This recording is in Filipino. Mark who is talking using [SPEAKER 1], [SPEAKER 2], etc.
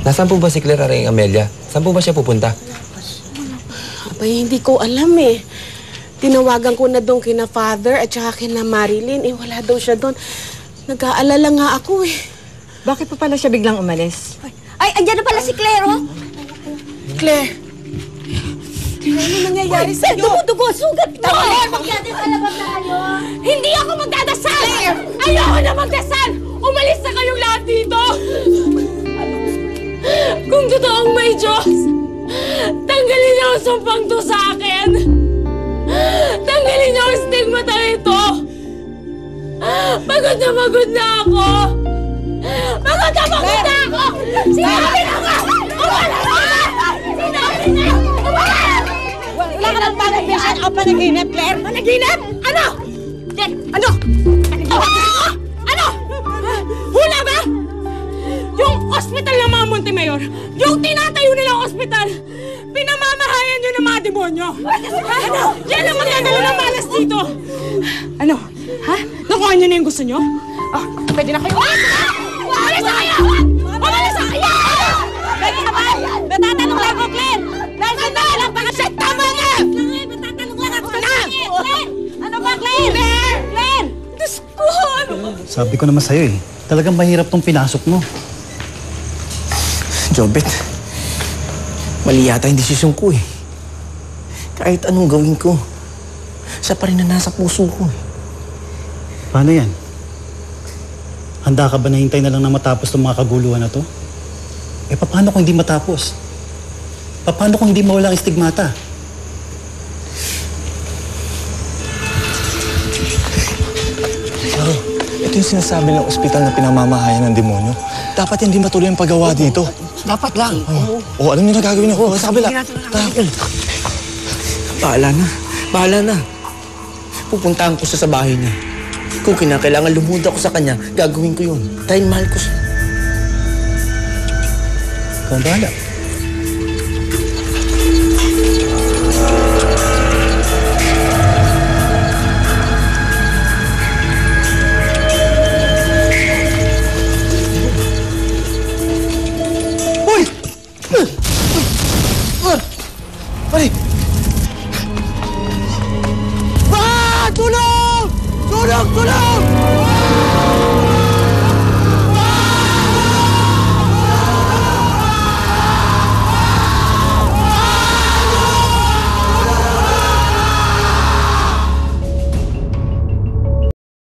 [SPEAKER 1] Nasaan po ba si Claire Aring Amelia? Saan po ba siya pupunta?
[SPEAKER 2] Abay, hindi ko alam eh. Tinawagan ko na doon kina Father at saka kina Marilyn. Eh, wala daw siya doon. Nag-aalala nga ako eh.
[SPEAKER 3] Bakit pa pala siya biglang umalis?
[SPEAKER 4] Ay, andyan na pala si Claire, oh!
[SPEAKER 2] Claire! Ano nangyayari sa'yo?
[SPEAKER 4] Dumudugo, sugat mo! Magdadasal ba tayo?
[SPEAKER 5] Hindi ako magdadasal! Ayoko na magdasal! Umalis na kayong lahat dito! Kung totoong may Diyos, tanggalin niyo ang sumpang to sa akin! Tanggalin niyo ang stigmata ito! Pagod na ako! Pagod na ako! Sinabi na nga! Umalis na! Sinabi na!
[SPEAKER 4] Wala ka ng panaginip o panaginip, Claire?
[SPEAKER 5] Panaginip? Ano?
[SPEAKER 4] Ano?
[SPEAKER 5] Ano? Hula ba? Yung ospital ng mga Montemayor, yung tinatayo nilang ospital, pinamamahayan nyo ng mga demonyo. Ano? Yan ang magdadala ng malas dito. Ano? Ha? Nakuha nyo na yung gusto nyo? Ah, pwede na kayo. Umalis na kayo! Umalis na kayo!
[SPEAKER 4] Pwede naman! Natatanong lang ako, Claire! Dahil sandali lang baka siya! Tama na! Natatanong lang ako sa Claire! Ano ba, Claire? Claire!
[SPEAKER 5] Diyos ko! Ano?
[SPEAKER 6] Sabi ko naman sa'yo eh, talagang mahirap tong pinasok mo.
[SPEAKER 1] Jobet, mali yata yung desisyon ko eh. Kahit anong gawin ko, siya pa rin na nasa puso ko eh.
[SPEAKER 6] Paano yan? Handa ka ba na hintay na lang na matapos itong mga kaguluhan na to? Eh, paano kung hindi matapos? Paano kung hindi mawala ang stigmata?
[SPEAKER 7] Pero, ito yung sinasabi ng ospital na pinamamahayan ng demonyo. Dapat hindi matuloy ang paggawa dito.
[SPEAKER 1] Dapat lang.
[SPEAKER 7] Oo, alam niyo na gagawin ako. Sa kabila.
[SPEAKER 1] Bahala na. Pupuntahan ko siya sa bahay niya. Kung kinakailangan lumuhod ako sa kanya, gagawin ko yun. Dahil mahal ko siya.
[SPEAKER 6] Ikaw ang bahala.
[SPEAKER 7] Hoy! Pare!
[SPEAKER 2] Ah! Tulong! Tulong! Tulong!